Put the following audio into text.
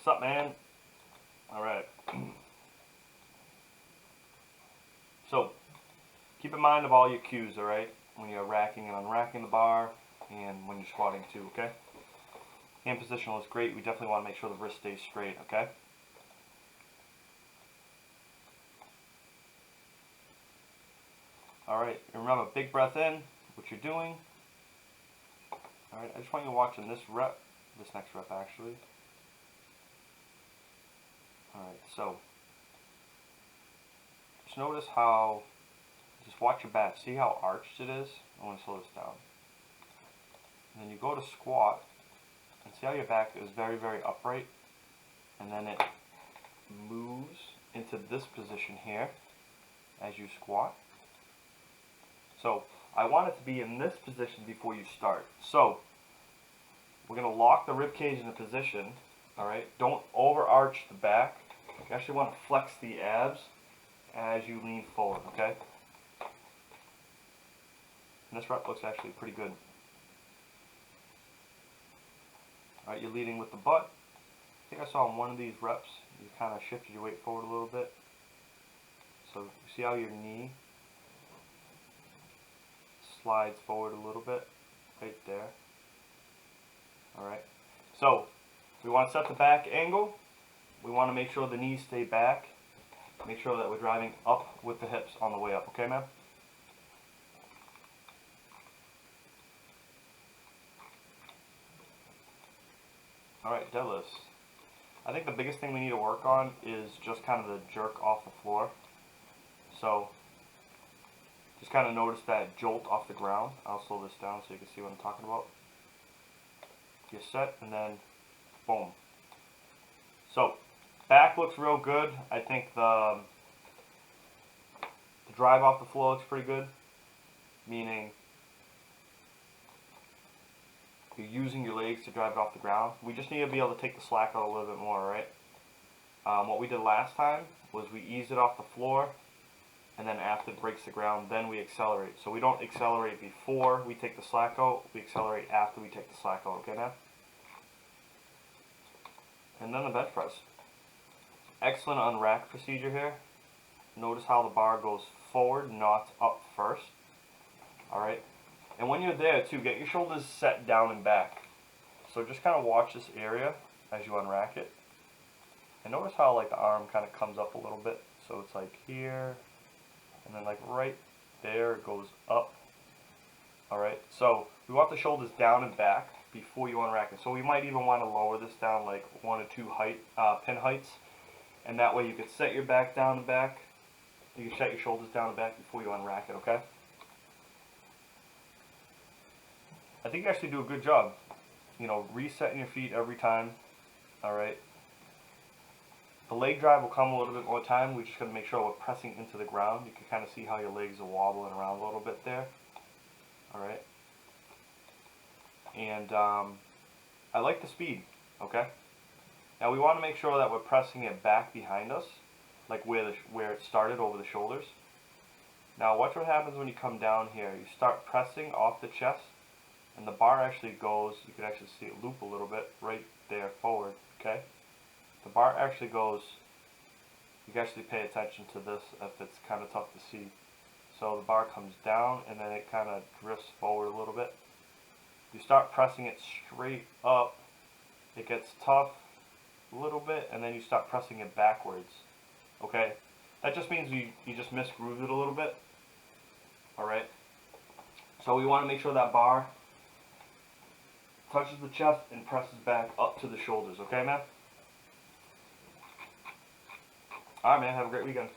What's up, man? Alright. So, keep in mind of all your cues, alright? When you're racking and unracking the bar, and when you're squatting too, okay? Hand position looks great. We definitely want to make sure the wrist stays straight, okay? Alright, remember, big breath in, what you're doing. Alright, I just want you watching this rep, this next rep actually. Alright, so, just notice how, just watch your back, see how arched it is? I want to slow this down. And then you go to squat, and see how your back is very, very upright, and then it moves into this position here as you squat. So I want it to be in this position before you start. So we're going to lock the rib cage into position. Alright, don't overarch the back. You actually want to flex the abs as you lean forward, okay? And this rep looks actually pretty good. Alright, you're leading with the butt. I think I saw in one of these reps, you kind of shifted your weight forward a little bit. So you see how your knee slides forward a little bit, right there. Alright, so we want to set the back angle. We want to make sure the knees stay back. Make sure that we're driving up with the hips on the way up, okay, man? Alright, deadlifts. I think the biggest thing we need to work on is just kind of the jerk off the floor. So, just kind of notice that jolt off the ground. I'll slow this down so you can see what I'm talking about. You set and then boom. So, back looks real good. I think the drive off the floor looks pretty good. Meaning, you're using your legs to drive it off the ground. We just need to be able to take the slack out a little bit more, right? What we did last time was we eased it off the floor, and then after it breaks the ground, then we accelerate. So we don't accelerate before we take the slack out, we accelerate after we take the slack out, okay now? And then the bench press. Excellent unrack procedure here. Notice how the bar goes forward, not up first. Alright? And when you're there too, get your shoulders set down and back. So just kind of watch this area as you unrack it. And notice how like the arm kind of comes up a little bit. So it's like here, and then like right there it goes up. Alright, so we want the shoulders down and back before you unrack it. So we might even want to lower this down like 1 or 2 pin heights. And that way you can set your back down and back. You can set your shoulders down and back before you unrack it, okay? I think you actually do a good job. You know, resetting your feet every time. Alright. The leg drive will come a little bit more time. We just got to make sure we're pressing into the ground. You can kind of see how your legs are wobbling around a little bit there. Alright. And I like the speed. Okay. Now we want to make sure that we're pressing it back behind us, like where it started over the shoulders. Now watch what happens when you come down here. You start pressing off the chest, and the bar actually goes, you can actually see it loop a little bit right there forward, okay? The bar actually goes, you can actually pay attention to this if it's kind of tough to see. So the bar comes down and then it kind of drifts forward a little bit. You start pressing it straight up, it gets tough a little bit, and then you start pressing it backwards, okay? That just means you just misgrooved it a little bit, alright? So we want to make sure that bar touches the chest and presses back up to the shoulders, okay, man? Alright, man, have a great weekend.